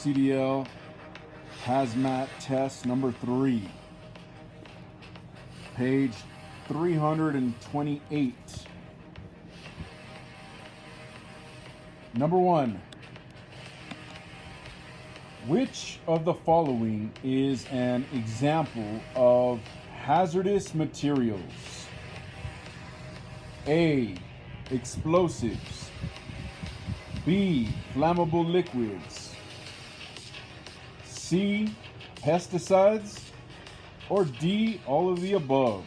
CDL HAZMAT test number 3, page 328. Number 1. Which of the following is an example of hazardous materials? A. Explosives. B. Flammable liquids. C. Pesticides. Or D. All of the above.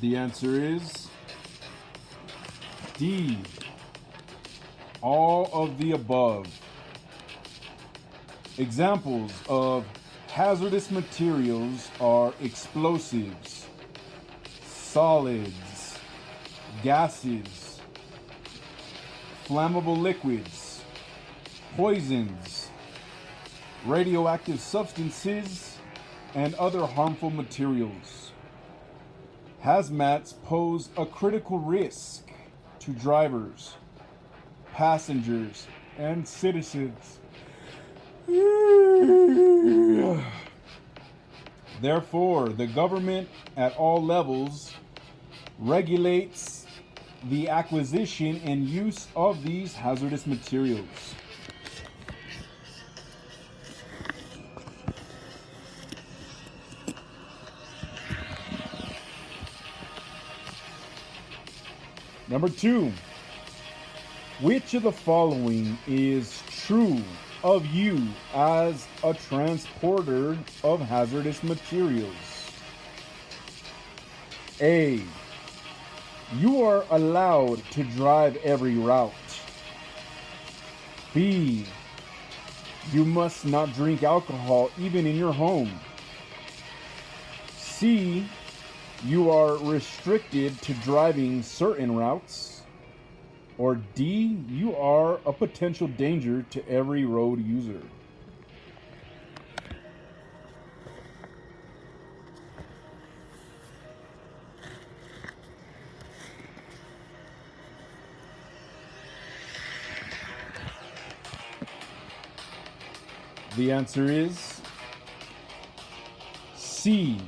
The answer is D. All of the above. Examples of hazardous materials are explosives, solids, gases, flammable liquids, poisons, radioactive substances, and other harmful materials. Hazmats pose a critical risk to drivers, passengers, and citizens. Therefore, the government at all levels regulates the acquisition and use of these hazardous materials. Number 2. Which of the following is true of you as a transporter of hazardous materials? A. You are allowed to drive every route. B. You must not drink alcohol even in your home. C. You are restricted to driving certain routes. Or D. You are a potential danger to every road user. The answer is C.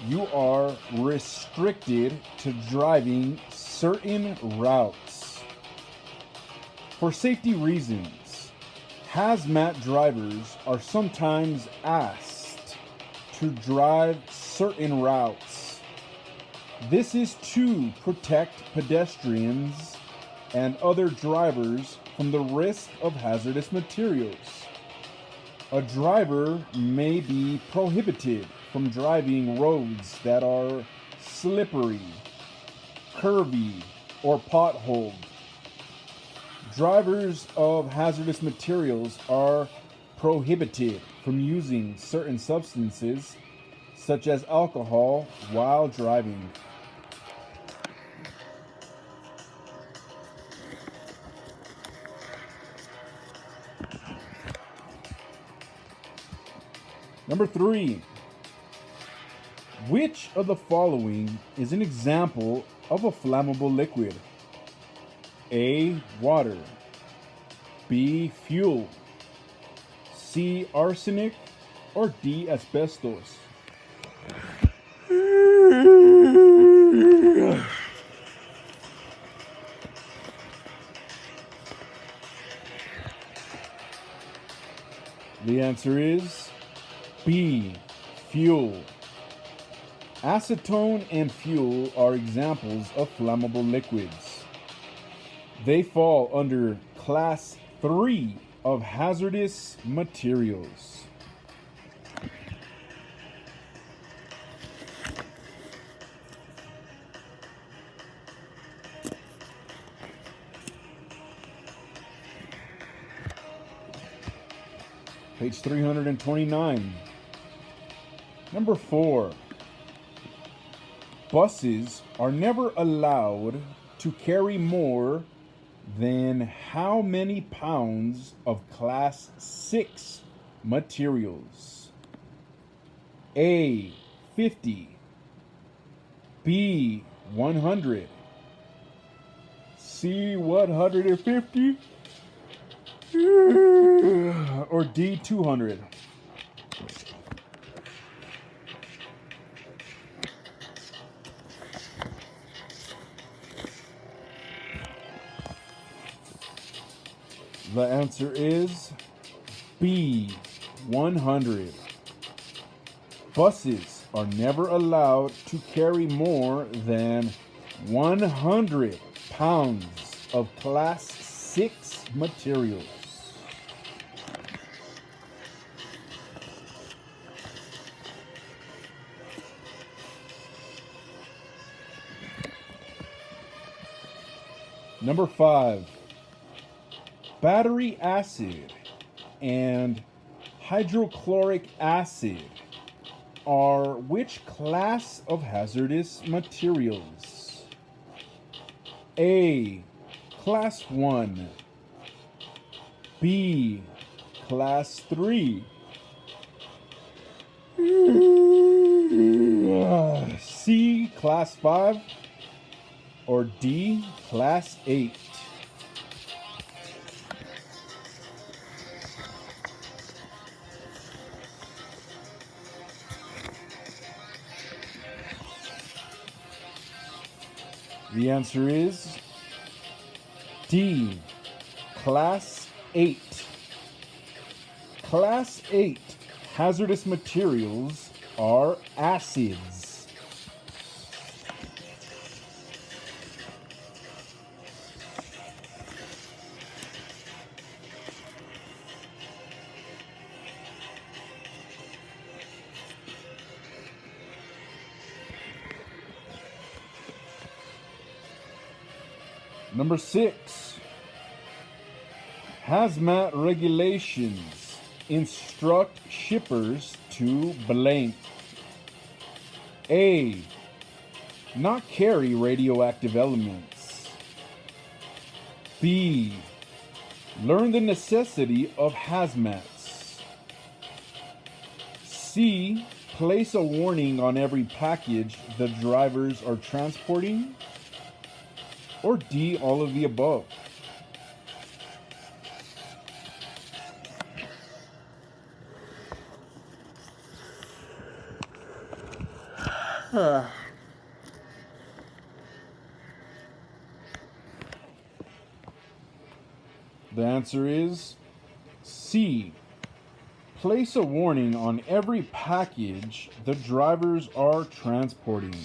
You are restricted to driving certain routes. For safety reasons, hazmat drivers are sometimes asked to drive certain routes. This is to protect pedestrians and other drivers from the risk of hazardous materials. A driver may be prohibited from driving roads that are slippery, curvy, or potholed. Drivers of hazardous materials are prohibited from using certain substances, such as alcohol, while driving. Number 3. Which of the following is an example of a flammable liquid? A. Water. B. Fuel. C. Arsenic. Or D. Asbestos. The answer is B. Fuel. Acetone and fuel are examples of flammable liquids. They fall under Class 3 of hazardous materials. Page 329. Number 4. Buses are never allowed to carry more than how many pounds of Class 6 materials? A. 50. B. 100. C. 150. Or D. 200. The answer is B. 100. Buses are never allowed to carry more than 100 pounds of Class 6 materials. Number 5. Battery acid and hydrochloric acid are which class of hazardous materials? A. Class 1. B. Class 3. C. Class 5. Or D. Class 8. The answer is D. Class 8. Class 8 hazardous materials are acids. Number 6. Hazmat regulations instruct shippers to blank. A. Not carry radioactive elements. B. Learn the necessity of hazmats. C. Place a warning on every package the drivers are transporting. Or D, all of the above. The answer is C. Place a warning on every package the drivers are transporting.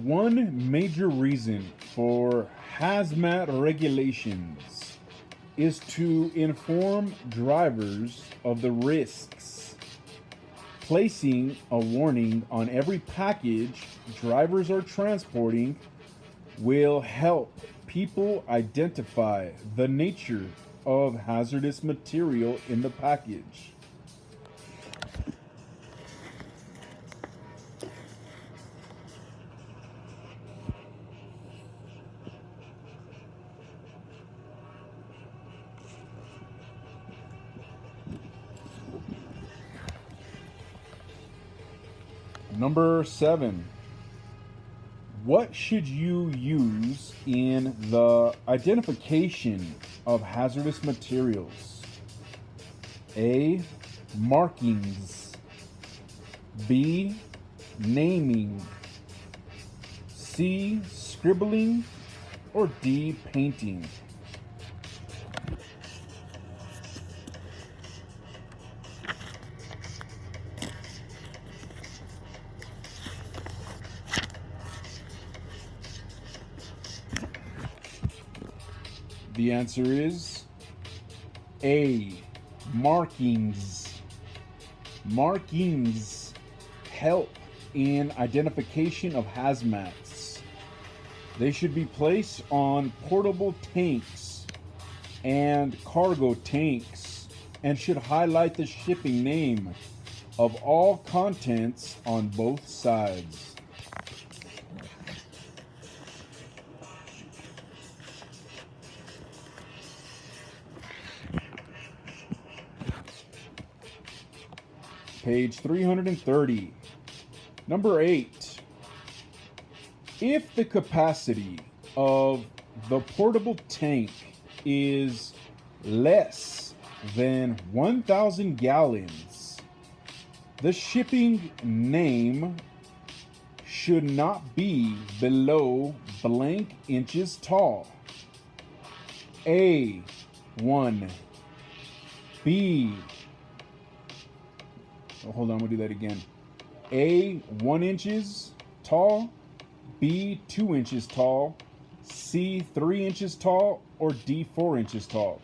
One major reason for hazmat regulations is to inform drivers of the risks. Placing a warning on every package drivers are transporting will help people identify the nature of hazardous material in the package. Number 7. What should you use in the identification of hazardous materials? A. Markings. B. Naming. C. Scribbling. Or D. Painting. The answer is A. Markings. Markings help in identification of hazmats. They should be placed on portable tanks and cargo tanks and should highlight the shipping name of all contents on both sides. Page 330. Number 8. If the capacity of the portable tank is less than 1,000 gallons, the shipping name should not be below blank inches tall. A 1. B. Oh, hold on, we'll do that again. A 1 inches tall, B 2 inches tall, C 3 inches tall, or D 4 inches tall.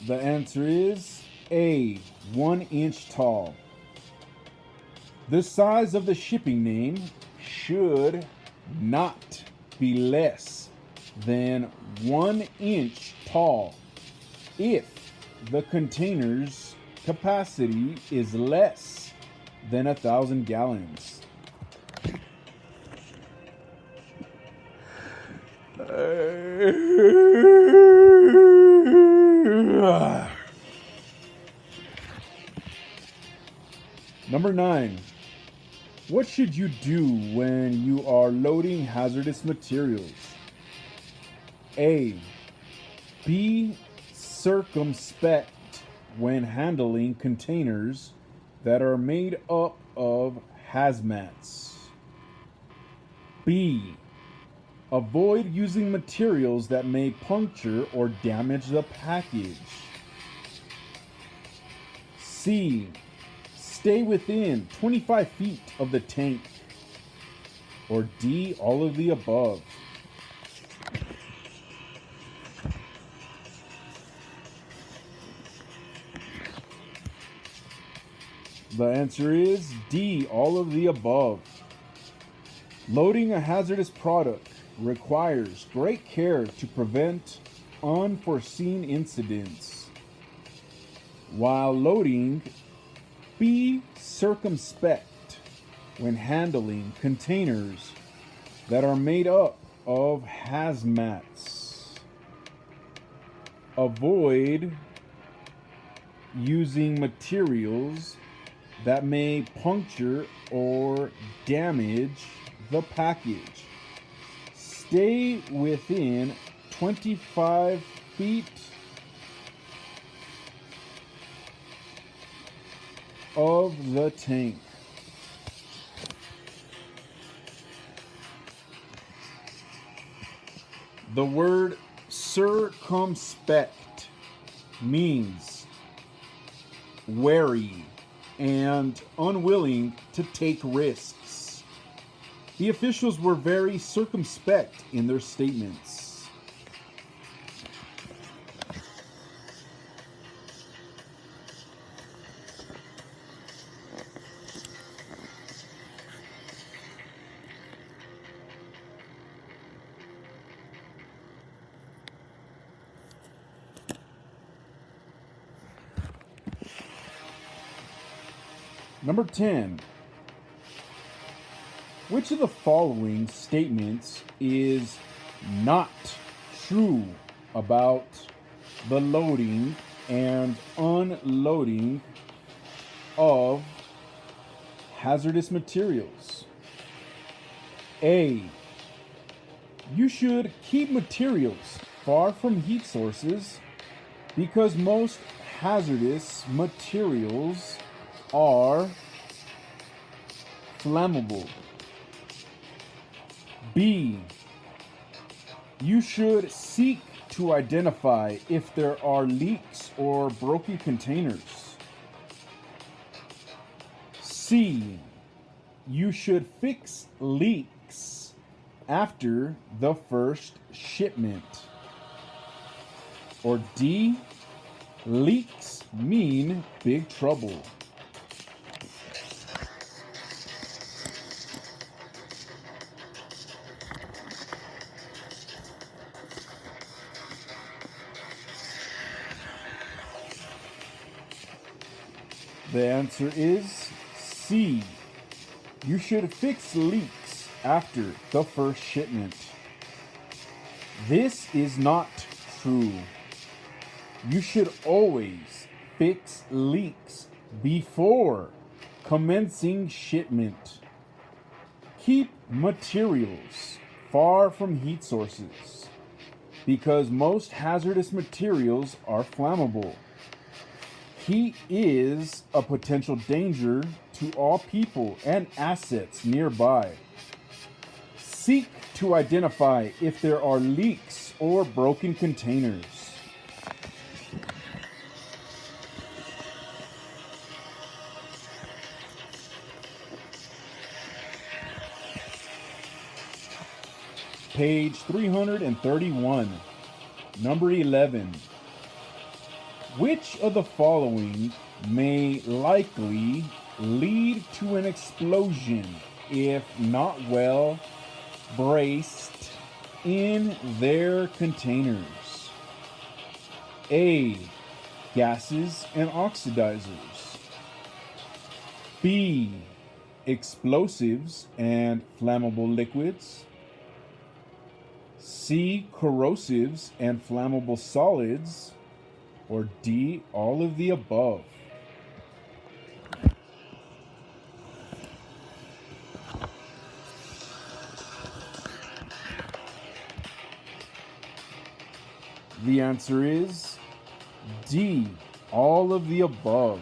The answer is A, 1 inch tall. The size of the shipping name should not be less than 1 inch tall if the container's capacity is less than 1,000 gallons. Number 9. What should you do when you are loading hazardous materials? A. Be circumspect when handling containers that are made up of hazmats. B. Avoid using materials that may puncture or damage the package. C. Stay within 25 feet of the tank. Or D. All of the above. The answer is D. All of the above. Loading a hazardous product requires great care to prevent unforeseen incidents. While loading, be circumspect when handling containers that are made up of hazmats. Avoid using materials that may puncture or damage the package. Stay within 25 feet of the tank. The word circumspect means wary and unwilling to take risks. The officials were very circumspect in their statements. Number 10. Which of the following statements is not true about the loading and unloading of hazardous materials? A. You should keep materials far from heat sources because most hazardous materials are flammable. B. You should seek to identify if there are leaks or broken containers. C. You should fix leaks after the first shipment. Or D. Leaks mean big trouble? The answer is C. You should fix leaks after the first shipment. This is not true. You should always fix leaks before commencing shipment. Keep materials far from heat sources because most hazardous materials are flammable. Heat is a potential danger to all people and assets nearby. Seek to identify if there are leaks or broken containers. Page 331, number 11. Which of the following may likely lead to an explosion if not well braced in their containers? A. Gases and oxidizers. B. Explosives and flammable liquids. C. Corrosives and flammable solids. Or D. All of the above. The answer is D. All of the above.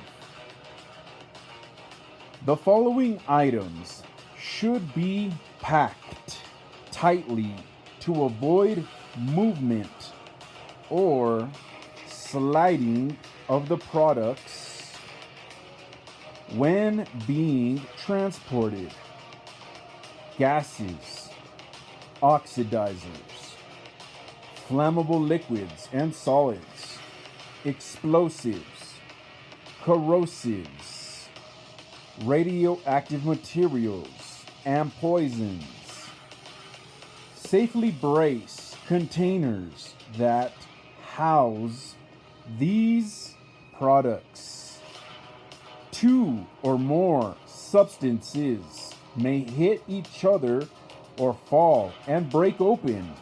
The following items should be packed tightly to avoid movement or sliding of the products when being transported. Gases, oxidizers, flammable liquids and solids, explosives, corrosives, radioactive materials, and poisons. Safely brace containers that house these products. Two or more substances may hit each other or fall and break open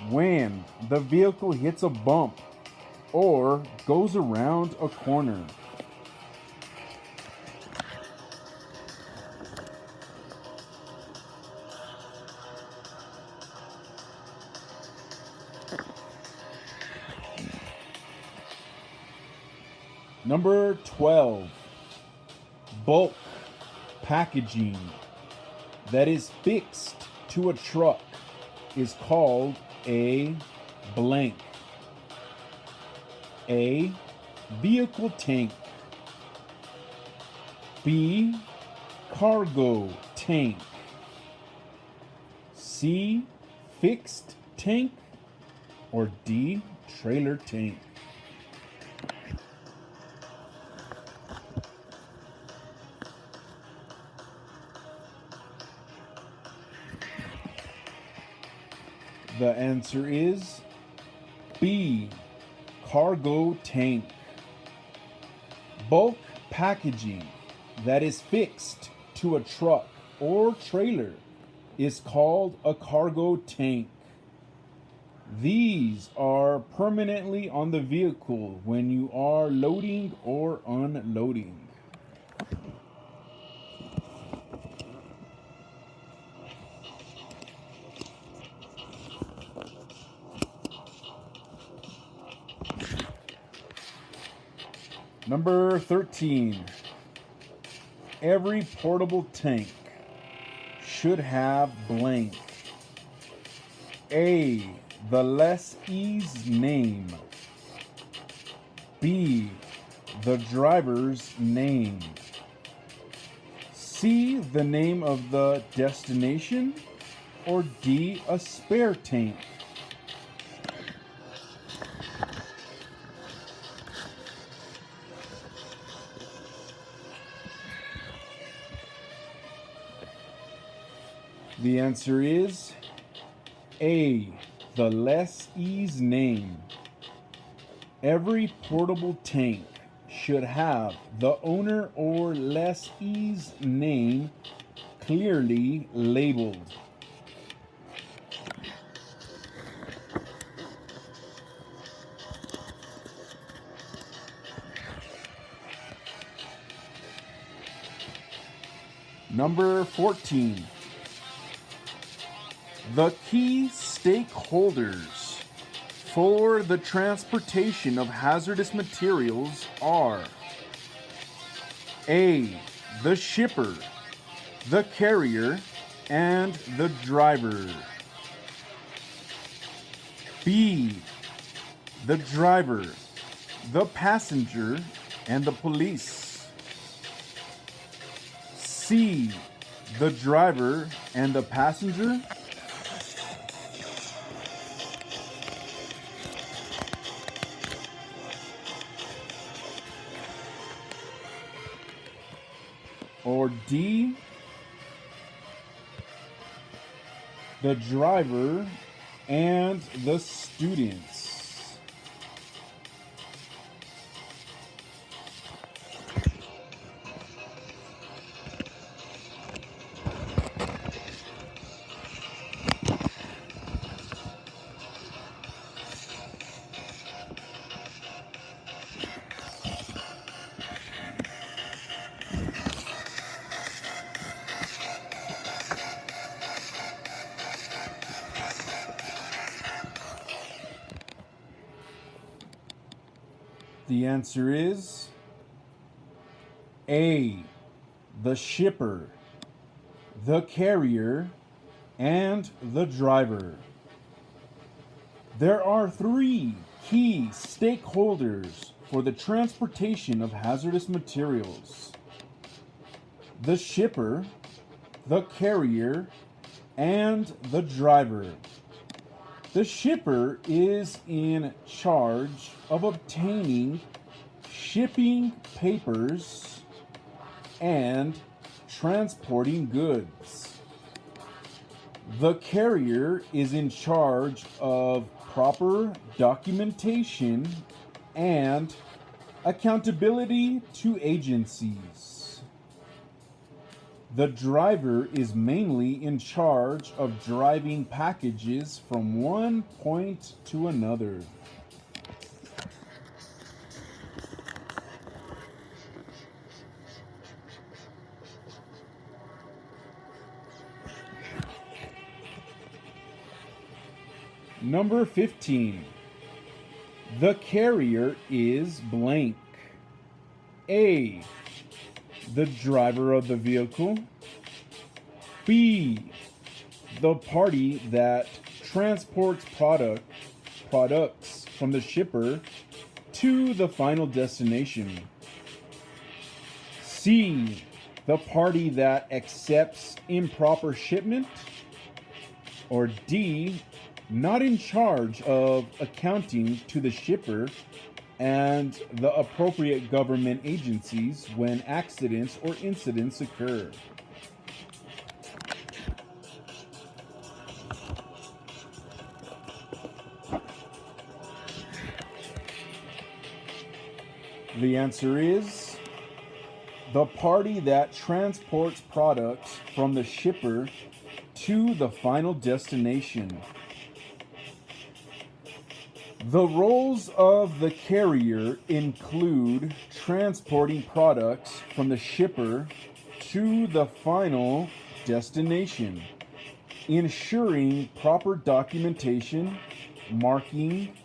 when the vehicle hits a bump or goes around a corner. Number 12, bulk packaging that is fixed to a truck is called a blank. A. Vehicle tank. B. Cargo tank. C. Fixed tank. Or D. Trailer tank. The answer is B. Cargo tank. Bulk packaging that is fixed to a truck or trailer is called a cargo tank. These are permanently on the vehicle when you are loading or unloading. Number 13. Every portable tank should have blank. A. The lessee's name. B. The driver's name. C. The name of the destination. Or D. A spare tank. The answer is A, the lessee's name. Every portable tank should have the owner or lessee's name clearly labeled. Number 14. The key stakeholders for the transportation of hazardous materials are A, the shipper, the carrier, and the driver. B, the driver, the passenger, and the police. C, the driver and the passenger. Or D, the driver and the students. The answer is A, the shipper, the carrier, and the driver. There are 3 key stakeholders for the transportation of hazardous materials: the shipper, the carrier, and the driver. The shipper is in charge of obtaining shipping papers and transporting goods. The carrier is in charge of proper documentation and accountability to agencies. The driver is mainly in charge of driving packages from one point to another. Number 15. The carrier is blank. A, the driver of the vehicle. B, the party that transports products from the shipper to the final destination. C, the party that accepts improper shipment. Or D, not in charge of accounting to the shipper and the appropriate government agencies when accidents or incidents occur. The answer is the party that transports products from the shipper to the final destination. The roles of the carrier include transporting products from the shipper to the final destination, ensuring proper documentation, marking,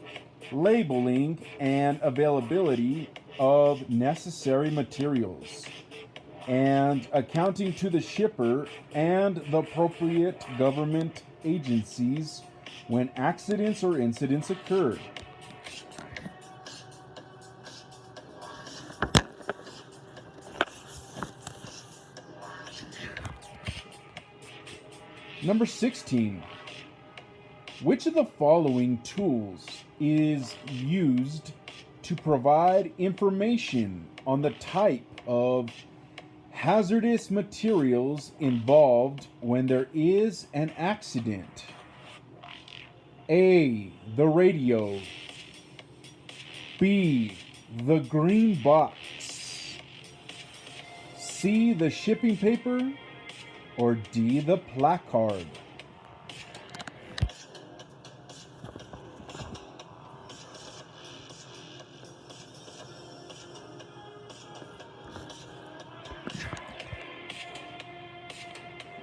labeling, and availability of necessary materials, and accounting to the shipper and the appropriate government agencies when accidents or incidents occur. Number 16. Which of the following tools is used to provide information on the type of Hazardous materials involved when there is an accident. A. The radio. B. The green box. C. The shipping paper. Or D. The placard.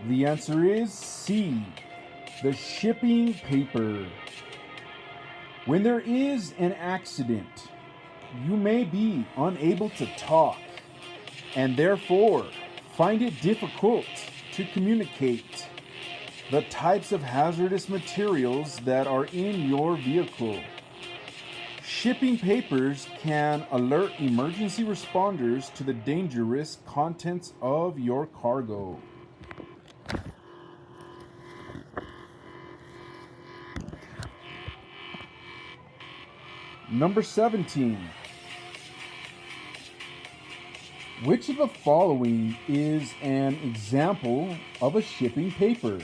The answer is C. The shipping paper. When there is an accident, you may be unable to talk and therefore find it difficult to communicate the types of hazardous materials that are in your vehicle. Shipping papers can alert emergency responders to the dangerous contents of your cargo. Number 17. Which of the following is an example of a shipping paper?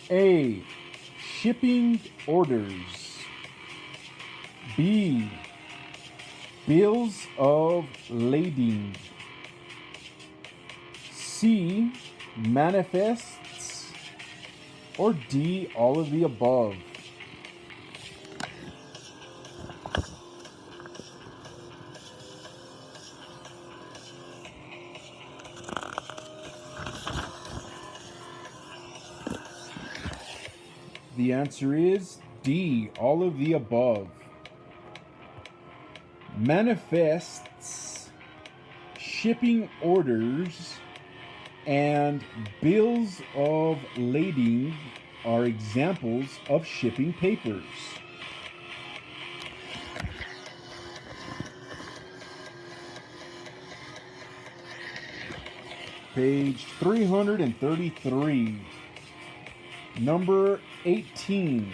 A. Shipping orders. B. Bills of lading. C. Manifests. Or D. All of the above. The answer is D. All of the above. Manifests, shipping orders, and bills of lading are examples of shipping papers. Page 333. Number 18.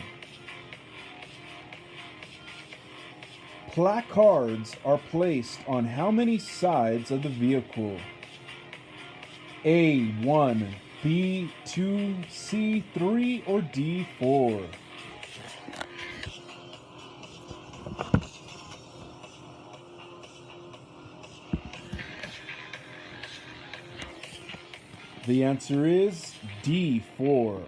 Placards are placed on how many sides of the vehicle? A. 1, B. 2, C. 3, or D. 4? The answer is D. 4.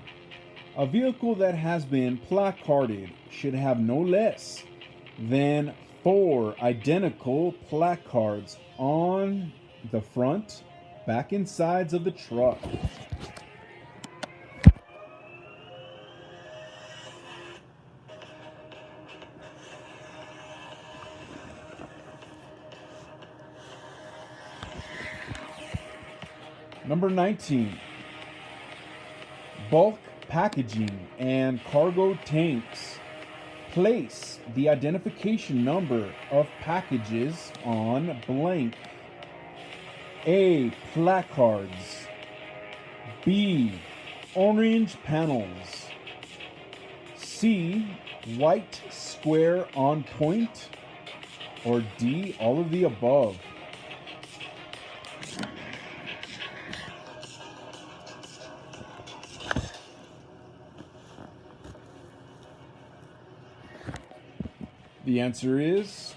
A vehicle that has been placarded should have no less than 4 identical placards on the front, back, and sides of the truck. Number 19. Bulk packaging and cargo tanks place the identification number of packages on blank. A. Placards. B. Orange panels. C. White square on point. Or D. All of the above. The answer is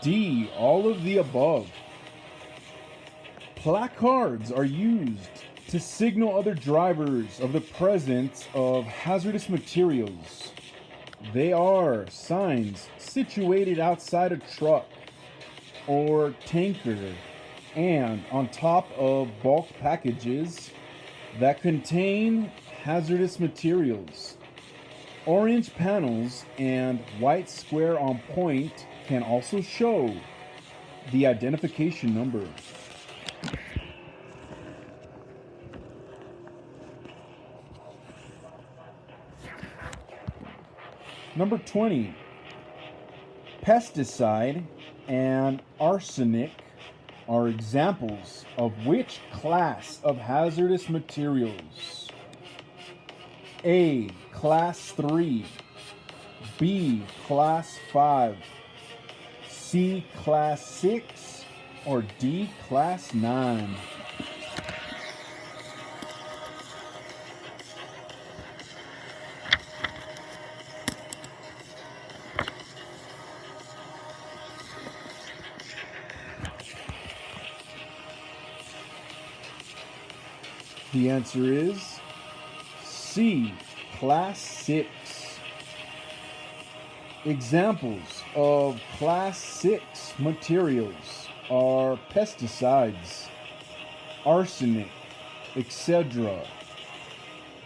D. All of the above. Placards are used to signal other drivers of the presence of hazardous materials. They are signs situated outside a truck or tanker and on top of bulk packages that contain hazardous materials. Orange panels and white square on point can also show the identification number. Number 20. Pesticide and arsenic are examples of which class of hazardous materials? A. Class 3. B. Class 5. C. Class 6. or D, Class 9? The answer is C, Class 6. Examples of Class 6 materials are pesticides, arsenic, etc.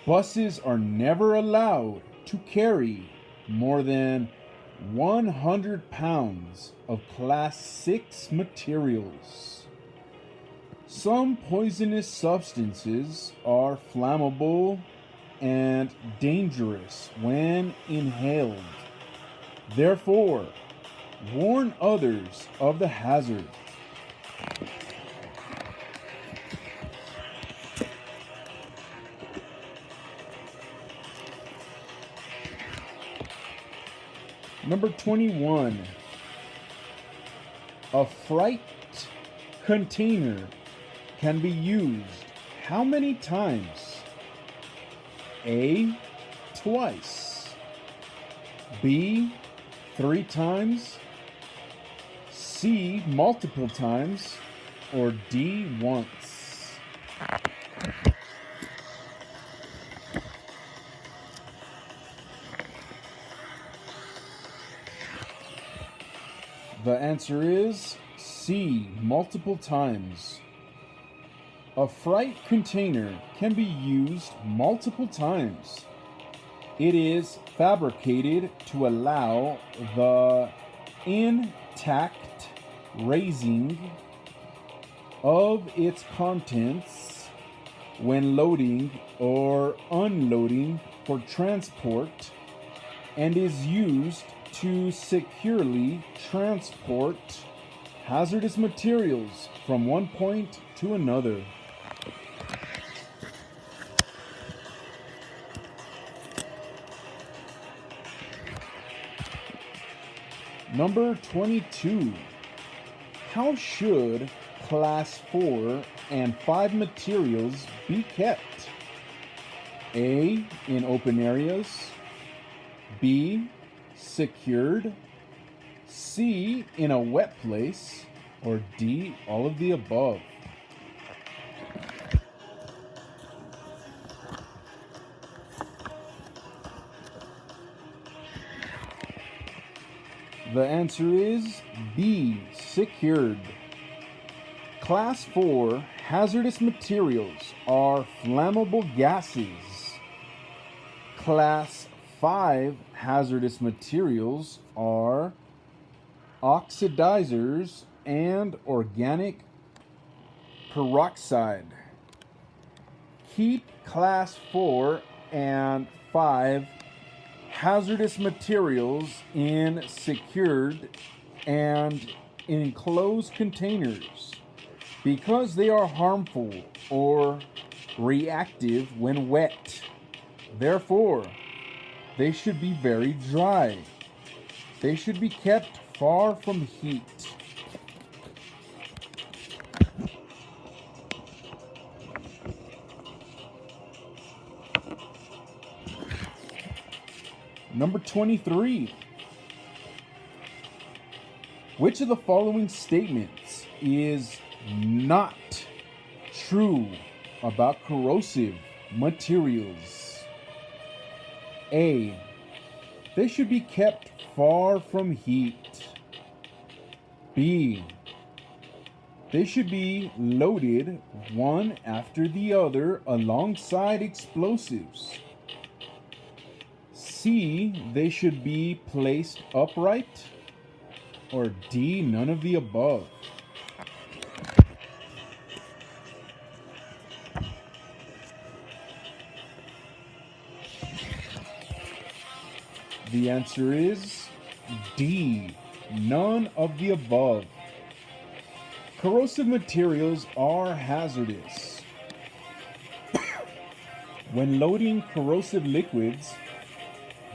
Buses are never allowed to carry more than 100 pounds of Class 6 materials. Some poisonous substances are flammable and dangerous when inhaled. Therefore, warn others of the hazard. Number 21. A freight container can be used how many times? A, twice. B, 3 times. C, multiple times. Or D, once. The answer is C, multiple times. A freight container can be used multiple times. It is fabricated to allow the intact raising of its contents when loading or unloading for transport, and is used to securely transport hazardous materials from one point to another. Number 22. How should Class 4 and 5 materials be kept? A, in open areas. B, secured. C, in a wet place. Or D, all of the above. The answer is B, secured. Class 4 hazardous materials are flammable gases. Class 5 hazardous materials are oxidizers and organic peroxide. Keep Class 4 and 5 hazardous materials in secured and enclosed containers because they are harmful or reactive when wet. Therefore, they should be very dry. They should be kept far from heat. Number 23. Which of the following statements is not true about corrosive materials? A, they should be kept far from heat. B, they should be loaded one after the other alongside explosives. C, they should be placed upright. Or D, none of the above. The answer is D, none of the above. Corrosive materials are hazardous. When loading corrosive liquids,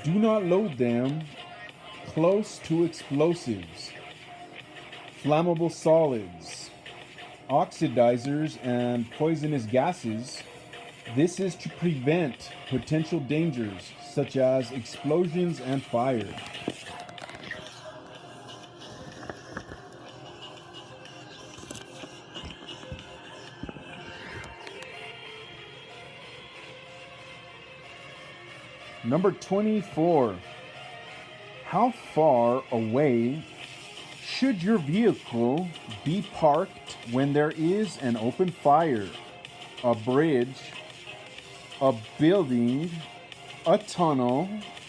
do not load them close to explosives, flammable solids, oxidizers and poisonous gases. This is to prevent potential dangers such as explosions and fire. Number 24. How far away should your vehicle be parked when there is an open fire, a bridge, a building, a tunnel,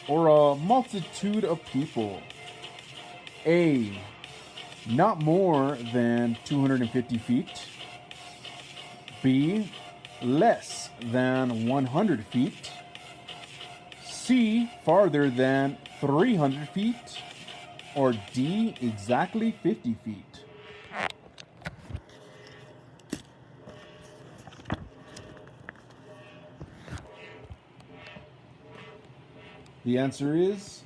or a multitude of people? A. Not more than 250 feet. B. Less than 100 feet. C. Farther than 300 feet. Or D. Exactly 50 feet. The answer is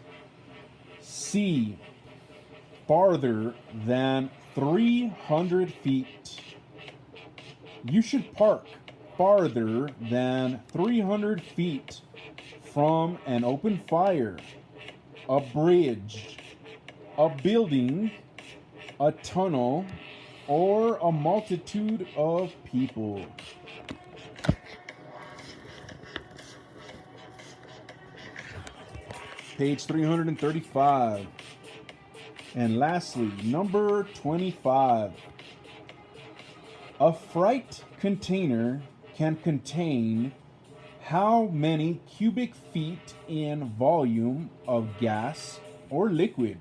C. Farther than 300 feet. You should park farther than 300 feet from an open fire, a bridge, a building, a tunnel, or a multitude of people. Page 335. And lastly, number 25. A freight container can contain how many cubic feet in volume of gas or liquid?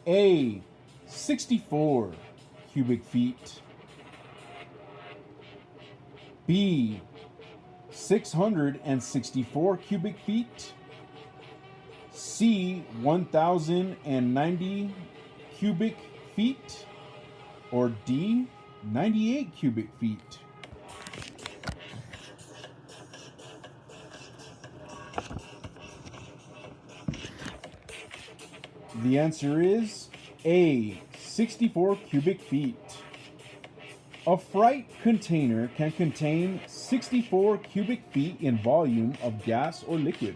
A. 64 cubic feet. B. 664 cubic feet. C. 1090 cubic feet. Or D. 98 cubic feet. The answer is A. 64 cubic feet. A freight container can contain 64 cubic feet in volume of gas or liquid.